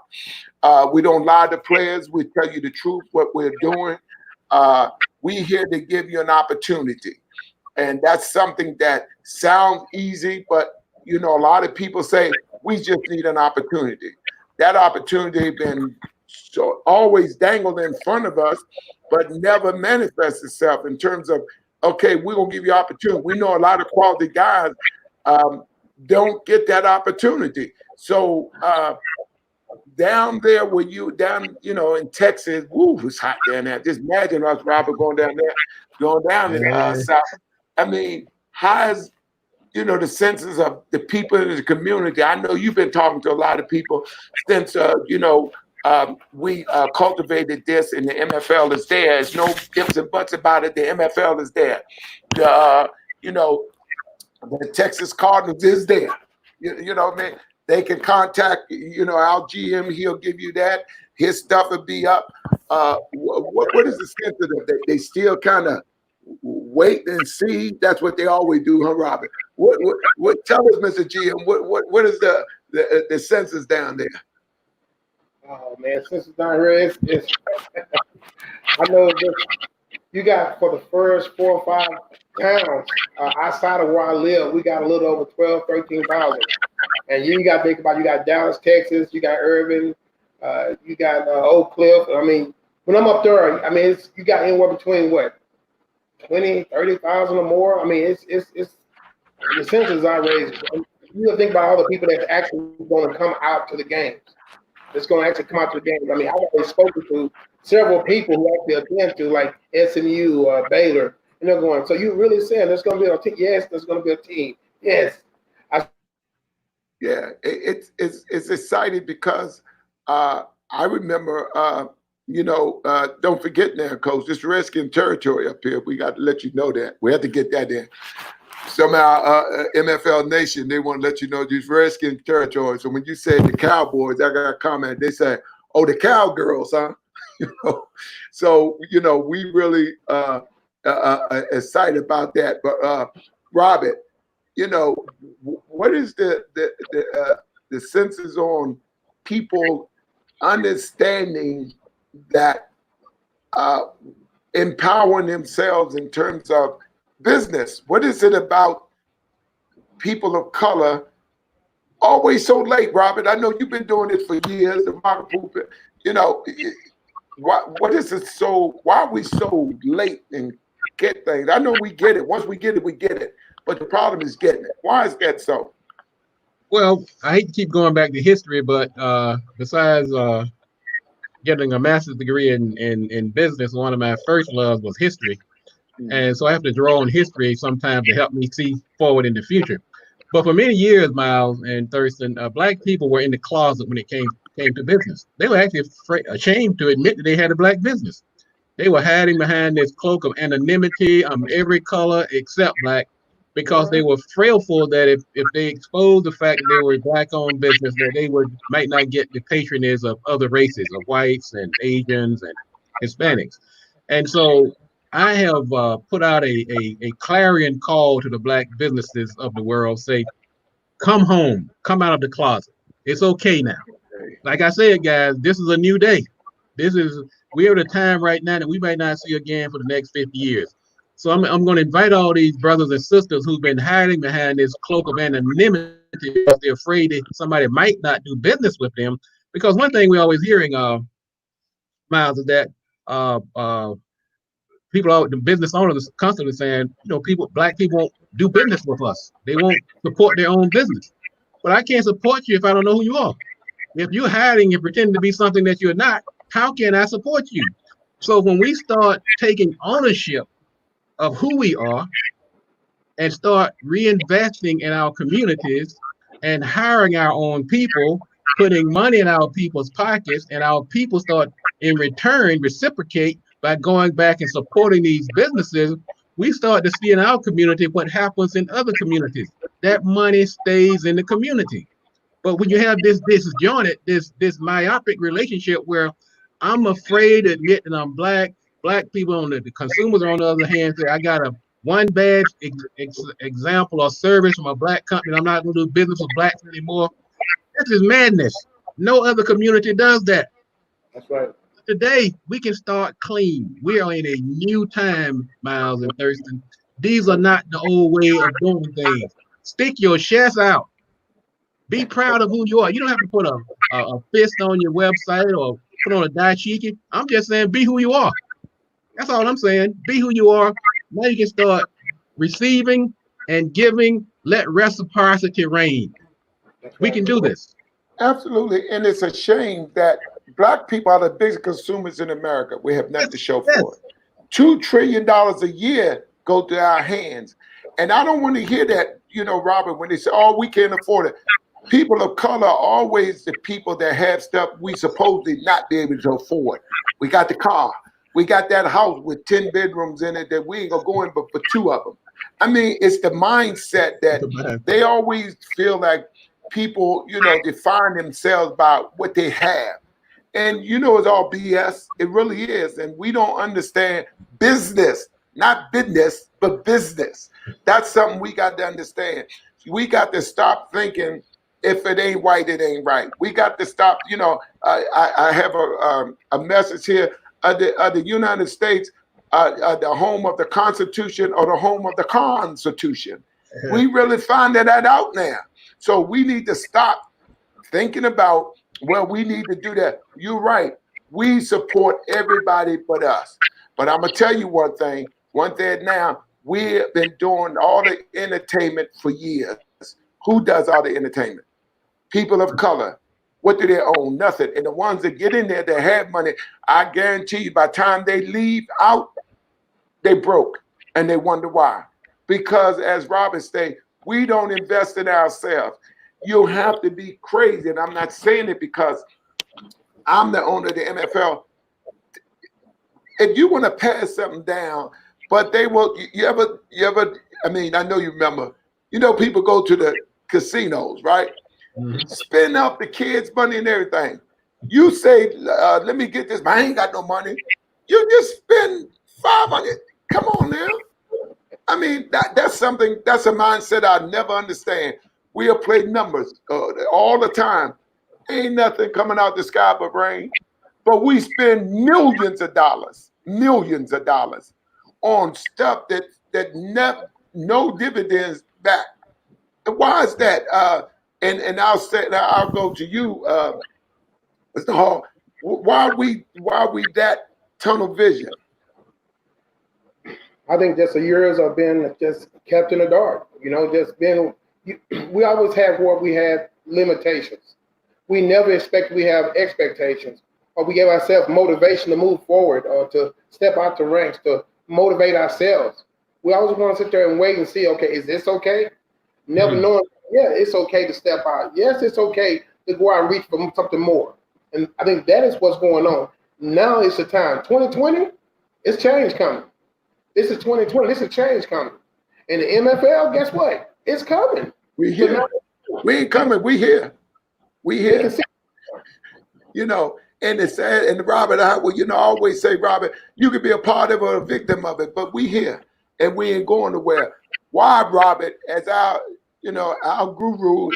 We don't lie to players. We tell you the truth, what we're doing. We're here to give you an opportunity. And that's something that sounds easy, but, a lot of people say, we just need an opportunity. That opportunity been always dangled in front of us, but never manifests itself in terms of, okay, we're going to give you opportunity. We know a lot of quality guys don't get that opportunity. So down there where in Texas, woo, it's hot down there. Just imagine us, Robert, going down there, going down in South. I mean, how's, the senses of the people in the community? I know you've been talking to a lot of people since, we cultivated this, and the MFL is there. There's no ifs and buts about it. The MFL is there. The Texas Cardinals is there. You know what I mean? They can contact, our GM. He'll give you that. His stuff will be up. What is the sense of them? They still kind of wait and see. That's what they always do, huh, Robert? What? Tell us, Mr. GM. What is the census down there? Oh man, census down here it's I know you got for the first 4 or 5 towns outside of where I live, we got a little over 12, 13,000. And you got to think about, you got Dallas, Texas, you got Irving, you got Oak Cliff. I mean, when I'm up there, I mean, you got anywhere between 20, 30,000 or more. I mean, it's the census I raised. You got to think about all the people that's actually going to come out to the games. That's going to actually come out to the games. I mean, I've already spoken to several people who actually attend to, like SMU, Baylor, and they're going, so you really saying there's going to be a team? Yes, there's going to be a team. Yes. Yeah, it's exciting because I remember, don't forget now, Coach, this Redskin territory up here. We got to let you know that. We have to get that in. Somehow, MFL Nation, they want to let you know these Redskin territories. So when you say the Cowboys, I got a comment. They say, "Oh, the Cowgirls, huh?" So we really excited about that. But Robert, what is the senses on people understanding that empowering themselves in terms of business? What is it about people of color always so late, Robert? I know you've been doing this for years, the Pulpit. What is it so? Why are we so late and get things? I know we get it. Once we get it, we get it. But the problem is getting it. Why is that so? Well, I hate to keep going back to history, but besides getting a master's degree in business, one of my first loves was history. And so I have to draw on history sometimes to help me see forward in the future. But for many years, Myles and Thurston, Black people were in the closet when it came to business. They were actually ashamed to admit that they had a Black business. They were hiding behind this cloak of anonymity, every color except Black, because they were fearful that if they exposed the fact that they were a Black-owned business, that they might not get the patronage of other races, of whites and Asians and Hispanics. And so I have put out a clarion call to the Black businesses of the world, say, come home, come out of the closet. It's okay now. Like I said, guys, this is a new day. We're at a time right now that we might not see again for the next 50 years. So I'm going to invite all these brothers and sisters who've been hiding behind this cloak of anonymity because they're afraid that somebody might not do business with them. Because one thing we're always hearing, Myles, is that the business owners constantly saying, black people won't do business with us. They won't support their own business. But I can't support you if I don't know who you are. If you're hiding and pretending to be something that you're not, how can I support you? So when we start taking ownership of who we are and start reinvesting in our communities and hiring our own people, putting money in our people's pockets, and our people start in return reciprocate by going back and supporting these businesses, we start to see in our community what happens in other communities. That money stays in the community. But when you have this disjointed, this myopic relationship where I'm afraid to admit that I'm black people on the consumers are on the other hand say I got a one bad example or service from a black company, I'm not going to do business with blacks anymore. This is madness. No other community does that. That's right. Today, we can start clean. We are in a new time, Myles and Thirston. These are not the old way of doing things. Stick your chest out. Be proud of who you are. You don't have to put a fist on your website or put on a dashiki. I'm just saying be who you are. That's all I'm saying. Be who you are. Now you can start receiving and giving. Let reciprocity reign. We can do this. Absolutely. And it's a shame that black people are the biggest consumers in America. We have nothing to show for it. $2 trillion a year go to our hands. And I don't want to hear that, Robert, when they say, oh, we can't afford it. People of color are always the people that have stuff we supposedly not be able to afford. We got the car. We got that house with 10 bedrooms in it that we ain't going to go in but for 2 of them. I mean, it's the mindset that they always feel like people, define themselves by what they have. And, it's all BS. It really is. And we don't understand business, not business, but business. That's something we got to understand. We got to stop thinking if it ain't right, it ain't right. We got to stop, I have a message here. The United States, the home of the Constitution or the home of the Constitution. We really find that out now. So we need to stop thinking about, well, we need to do that. You're right. We support everybody but us. But I'm going to tell you one thing now, we've been doing all the entertainment for years. Who does all the entertainment? People of color. What do they own? Nothing. And the ones that get in there that have money, I guarantee you by the time they leave out, they broke. And they wonder why. Because as Robert said, we don't invest in ourselves. You have to be crazy. And I'm not saying it because I'm the owner of the MFL. If you want to pass something down, but they will, you ever, I mean, I know you remember, people go to the casinos, right? Mm-hmm. Spend up the kids' money and everything. You say, let me get this, but I ain't got no money. You just spend $500. Come on now. I mean, that's a mindset I never understand. We'll play numbers all the time. Ain't nothing coming out the sky but rain. But we spend millions of dollars on stuff that never, no dividends back. And why is that? And I'll go to you, Mr. Hall. Why are we that tunnel vision? I think just the years of being just kept in the dark. We always have what we had limitations. We never expect we have expectations, or we give ourselves motivation to move forward or to step out the ranks, to motivate ourselves. We always want to sit there and wait and see, okay, is this okay? Never knowing, yeah, it's okay to step out. Yes, it's okay to go out and reach for something more. And I think that is what's going on. Now is the time. 2020, it's change coming. This is 2020. This is change coming. And the MFL, guess what? It's coming. We here. We ain't coming. We here. We here. And it's sad. And Robert, I always say, Robert, you could be a part of it or a victim of it, but we here and we ain't going nowhere. Why, Robert? As our guru,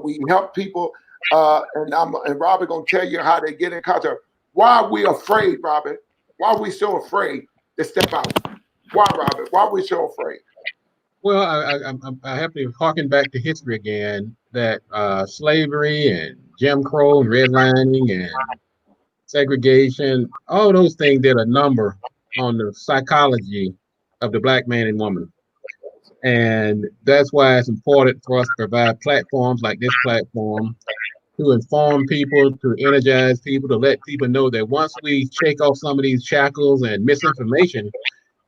we help people, and Robert gonna tell you how they get in contact. Why are we afraid, Robert? Why are we so afraid to step out? Why, Robert? Why are we so afraid? Well, I have to harken back to history again, that slavery and Jim Crow and redlining and segregation, all those things did a number on the psychology of the Black man and woman. And that's why it's important for us to provide platforms like this platform to inform people, to energize people, to let people know that once we shake off some of these shackles and misinformation,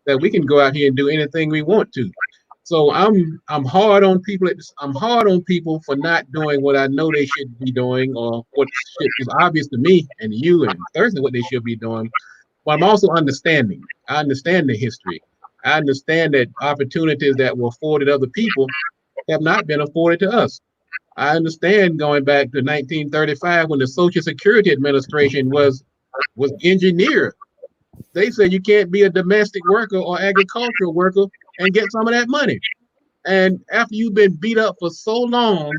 that we can go out here and do anything we want to. So I'm hard on people. I'm hard on people for not doing what I know they should be doing, or what is obvious to me and you and Thursday what they should be doing. But I'm also understanding. I understand the history. I understand that opportunities that were afforded other people have not been afforded to us. I understand going back to 1935 when the Social Security Administration was engineered. They said you can't be a domestic worker or agricultural worker and get some of that money. And after you've been beat up for so long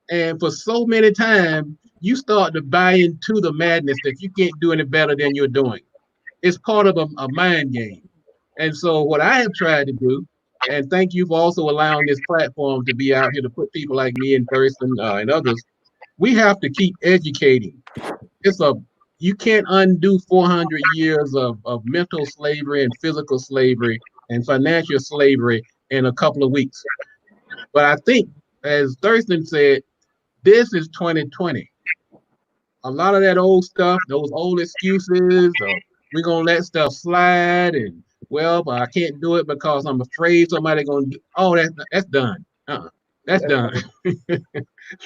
and for so many times, you start to buy into the madness that you can't do any better than you're doing. It's part of a mind game. And so what I have tried to do, and thank you for also allowing this platform to be out here to put people like me and Thurston and others, we have to keep educating. It's a You can't undo 400 years of mental slavery and physical slavery and financial slavery in a couple of weeks. But I think, as Thurston said, this is 2020. A lot of that old stuff, those old excuses, we're gonna let stuff slide, and well, but I can't do it because I'm afraid somebody gonna do. Oh, that's done. That's done.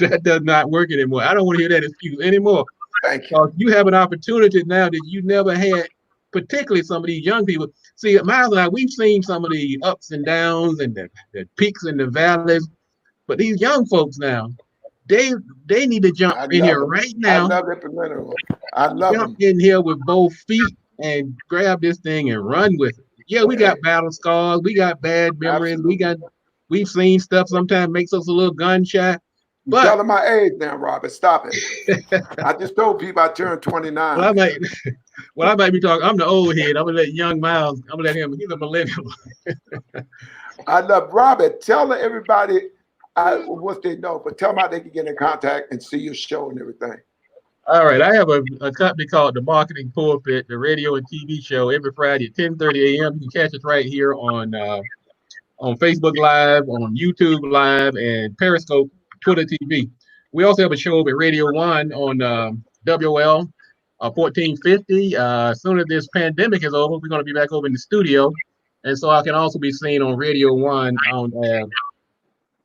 That does not work anymore. I don't want to hear that excuse anymore. Thank you. You have an opportunity now that you never had, particularly some of these young people. See, Myles and I, we've seen some of the ups and downs and the peaks and the valleys, but these young folks now, they need to jump in here right now. I love it. I love jump in here with both feet and grab this thing and run with it. Yeah, we got battle scars, we got bad memories, we've seen stuff sometimes makes us a little gun shy. But you're telling my age now, Robert. Stop it. I just told people I turned 29. Well, I might be talking. I'm the old head. I'm gonna let young Myles. I'm gonna let him. He's a millennial. I love Robert. Tell everybody what they know, but tell them how they can get in contact and see your show and everything. All right, I have a company called the Marketing Pulpit, the radio and TV show every Friday at 10:30 a.m. You can catch us right here on Facebook Live, on YouTube Live, and Periscope, Twitter TV. We also have a show at Radio One on WL 1450. As soon as this pandemic is over, we're going to be back over in the studio, and so I can also be seen on Radio One on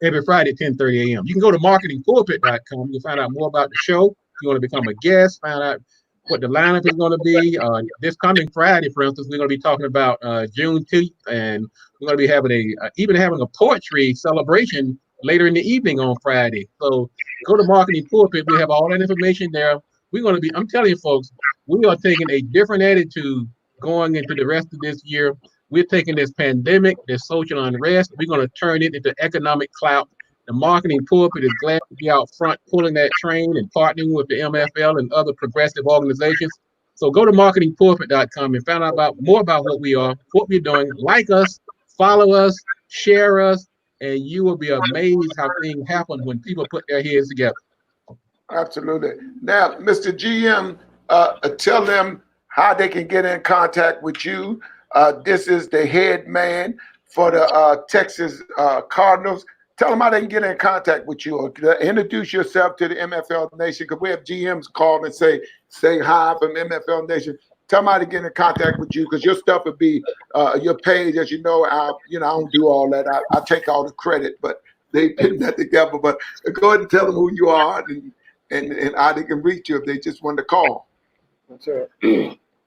every Friday at 10:30 a.m. You can go to marketingpulpit.com. You can find out more about the show. If you want to become a guest, find out what the lineup is going to be. This coming Friday, for instance, we're going to be talking about Juneteenth, and we're going to be having a poetry celebration later in the evening on Friday. So go to Marketing Pulpit. We have all that information there. I'm telling you folks, we are taking a different attitude going into the rest of this year. We're taking this pandemic, this social unrest, we're going to turn it into economic clout. The Marketing Pulpit is glad to be out front pulling that train and partnering with the MFL and other progressive organizations. So go to marketingpulpit.com and find out more about what we are, what we're doing. Like us, follow us, share us, and you will be amazed how things happen when people put their heads together. Absolutely. Now, Mr. GM, tell them how they can get in contact with you. This is the head man for the Texas Cardinals. Tell them how they can get in contact with you, or introduce yourself to the MFL Nation, because we have GMs call and say hi from MFL Nation. Tell them how to get in contact with you, because your stuff would be your page. As you know, I don't do all that. I take all the credit, but they put that together. But go ahead and tell them who you are and how they can reach you if they just want to call. Sure.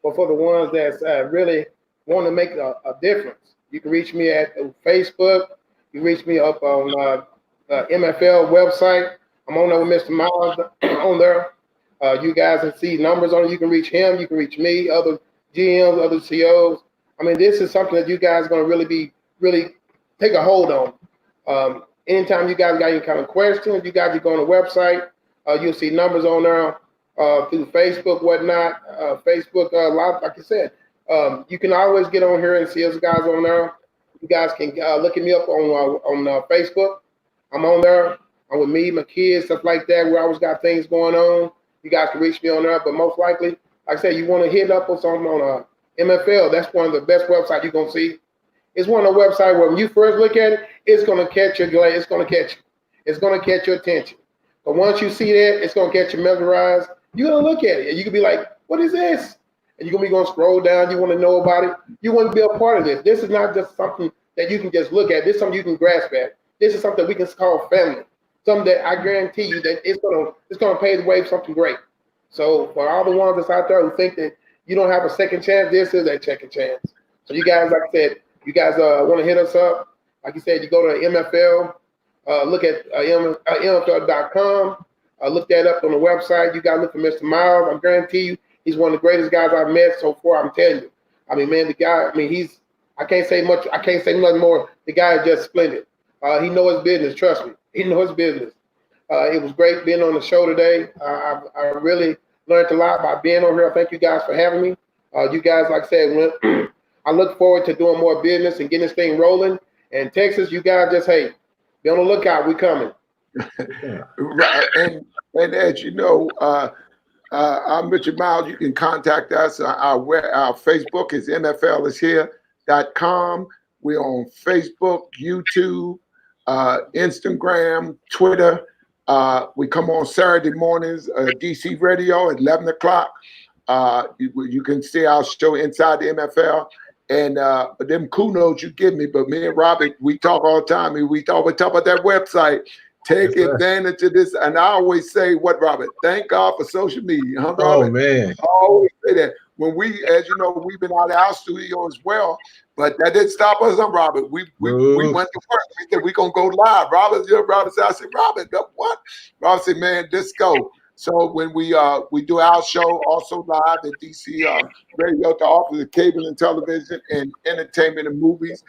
Well, for the ones that really want to make a difference, you can reach me at Facebook. You reach me up on MFL website. I'm on there with Mr. Myles on there. You guys can see numbers on it. You can reach him. You can reach me, other GMs, other CEOs. I mean, this is something that you guys are going to really take a hold on. Anytime you guys got any kind of questions, you guys can go on the website. You'll see numbers on there through Facebook, whatnot. Facebook Live, like I said. You can always get on here and see us guys on there. You guys can look at me up on Facebook. I'm on there. I'm with me, my kids, stuff like that. We always got things going on. You guys can reach me on there. But most likely, like I said, you want to hit up us on MFL, that's one of the best websites you're going to see. It's one of the websites where when you first look at it, it's going to catch your glance. It's going to catch you. It's going to catch your attention. But once you see that, it's going to get you mesmerized. You're going to look at it and you can be like, what is this? And you're going to scroll down. You want to know about it. You want to be a part of this. This is not just something that you can just look at. This is something you can grasp at. This is something we can call family. Something that I guarantee you that it's going to pave the way for something great. So for all the ones that's out there who think that you don't have a second chance, this is a second chance. So you guys, like I said, you guys want to hit us up. Like you said, you go to MFL, look at MFL.com, look that up on the website. You got to look for Mr. Myles. I guarantee you, he's one of the greatest guys I've met so far. I'm telling you. I mean, man, the guy. I mean, I can't say much. I can't say nothing more. The guy is just splendid. He knows his business. Trust me, he knows his business. It was great being on the show today. I really learned a lot by being on here. Thank you guys for having me. You guys, like I said, I look forward to doing more business and getting this thing rolling. And Texas, you guys just, hey, be on the lookout. We coming. Right. And as you know, I'm Richard Myles. You can contact us. Our Facebook is MFLishere.com. We're on Facebook, YouTube, Instagram, Twitter. We come on Saturday mornings, DC Radio at 11 o'clock. You can see our show Inside the MFL. And them kudos you give me, but me and Robert, we talk all the time. We talk about that website. Take advantage of this. And I always say, what, Robert? Thank God for social media, huh, Robert? Oh, man. I always say that. When we, as you know, we've been out of our studio as well, but that didn't stop us, huh, Robert? We went to work. We said, we're going to go live. Robert said, I said, Robert, what? Robert said, man, let's go. So when we do our show also live at DC Radio, the Office of Cable and Television and Entertainment and Movies.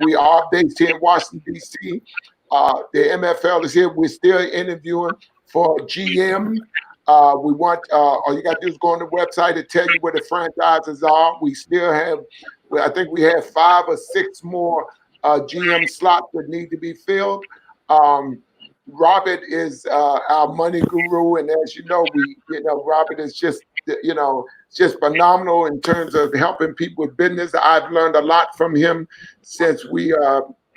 We are based here in Washington, D.C. The MFL is here. We're still interviewing for GM. We want all you got to do is go on the website and tell you where the franchises are. We still have, I think we have 5 or 6 more GM slots that need to be filled. Robert is our money guru, and as you know, Robert is just phenomenal in terms of helping people with business. I've learned a lot from him since we've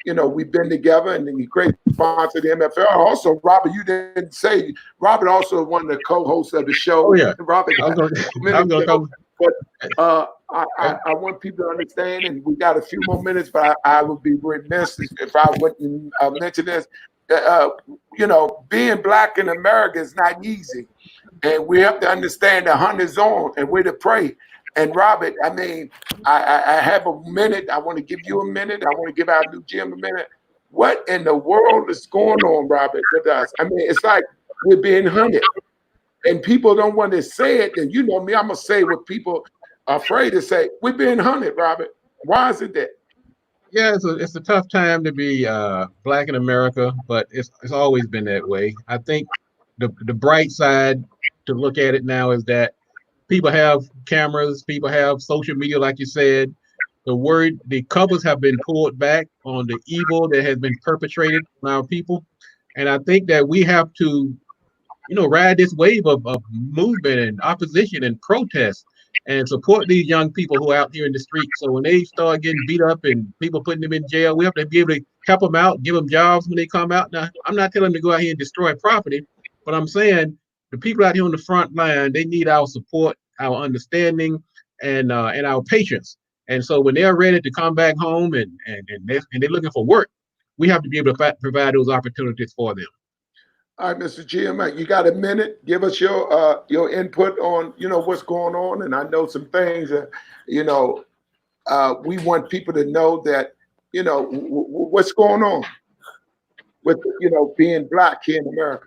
been together, and he's a great sponsor of the MFL. Also, Robert, you didn't say Robert also one of the co-hosts of the show. Oh yeah, Robert. I'm gonna come. But I want people to understand, and we got a few more minutes, but I would be remiss if I wouldn't mention this. Being black in America is not easy, and we have to understand the hunt is on and where to pray. And Robert, I mean, I have a minute. I want to give you a minute. I want to give our new GM a minute. What in the world is going on, Robert, with us? I mean, it's like we're being hunted, and people don't want to say it. And you know me, I'm gonna say what people are afraid to say. We're being hunted, Robert. Why is it that? Yeah, it's a tough time to be black in America, but it's always been that way. I think the bright side to look at it now is that people have cameras, people have social media, like you said. The covers have been pulled back on the evil that has been perpetrated on our people, and I think that we have to, ride this wave of movement and opposition and protest, and support these young people who are out here in the street. So when they start getting beat up and people putting them in jail, we have to be able to help them out, give them jobs when they come out. Now, I'm not telling them to go out here and destroy property, but I'm saying the people out here on the front line, they need our support, our understanding, and our patience. And so when they're ready to come back home and they're looking for work, we have to be able to provide those opportunities for them. All right, Mr. GM, you got a minute? Give us your input on, what's going on. And I know some things that, we want people to know that, what's going on with, being black here in America.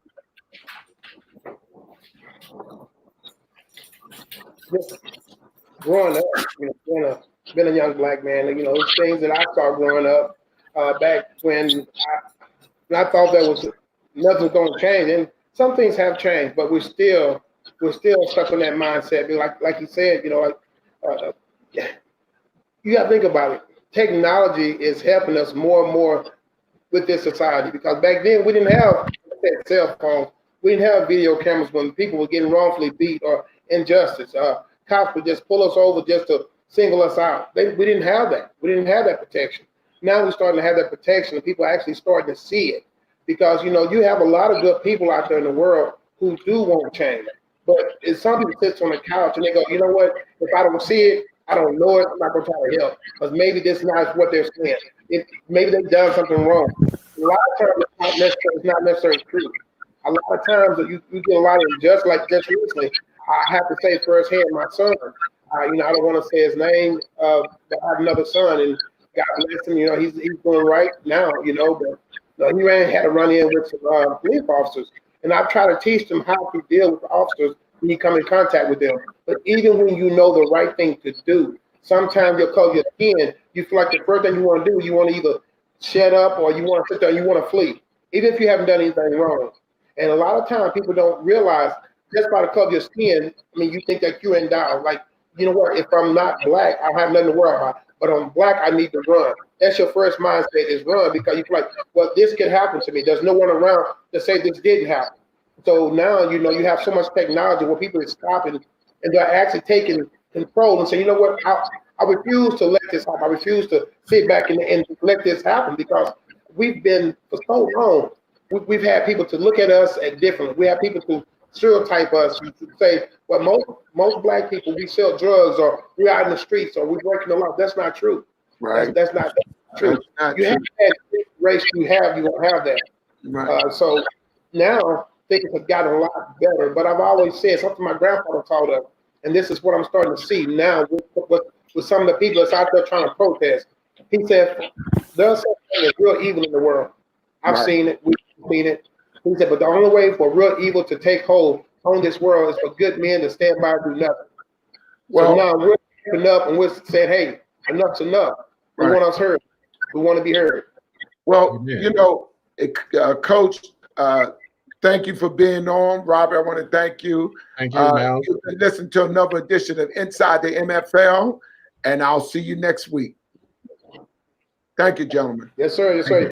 Just growing up, being a young black man, those things that I saw growing up back when I thought that was nothing's going to change, and some things have changed, but we're still stuck in that mindset. Like you said, you got to think about it. Technology is helping us more and more with this society, because back then we didn't have cell phones, we didn't have video cameras when people were getting wrongfully beat or injustice. Cops would just pull us over just to single us out. We didn't have that. We didn't have that protection. Now we're starting to have that protection, and people are actually starting to see it. Because, you know, you have a lot of good people out there in the world who do want change. But if some people sit on the couch and they go, you know what, if I don't see it, I don't know it, I'm not going to try to help. Because maybe this is not what they're saying. Maybe they've done something wrong. A lot of times it's not necessarily true. A lot of times you get a lot of injustice, like just recently, I have to say firsthand, my son, you know, I don't want to say his name, but I have another son, and God bless him, you know, he's doing right now, you know, but he had to run in with some police officers. And I've tried to teach them how to deal with officers when you come in contact with them. But even when you know the right thing to do, sometimes you'll color your skin. You feel like the first thing you want to do, you want to either shut up or you want to sit there and you want to flee, even if you haven't done anything wrong. And a lot of times people don't realize just by the color of your skin, I mean, you think that you're endowed. Like, you know what, if I'm not black, I have nothing to worry about. But I'm black, I need to run. That's your first mindset is run, because you feel like, well, this could happen to me. There's no one around to say this didn't happen. So now, you know, you have so much technology where people are stopping and they're actually taking control and say, you know what, I refuse to let this happen. I refuse to sit back and let this happen, because we've been for so long, we've had people to look at us at differently. We have people to stereotype us, to say, well, most black people, we sell drugs, or we're out in the streets, or we're working a lot. That's not true. Right. That's not true. That's not you true. have that race you won't have that. Right. So now things have gotten a lot better. But I've always said something my grandfather taught us, and this is what I'm starting to see now with some of the people that's out there trying to protest. He said, there's something that's real evil in the world. I've seen it. We've seen it. He said, but the only way for real evil to take hold on this world is for good men to stand by and do nothing. Well, so now we're stepping up and we're saying, hey, enough's enough. We want us heard. We want to be heard. Well, you know, Coach, thank you for being on. Robert, I want to thank you. Thank you, Mal. You can listen to another edition of Inside the MFL, and I'll see you next week. Thank you, gentlemen. Yes, sir. Yes, sir.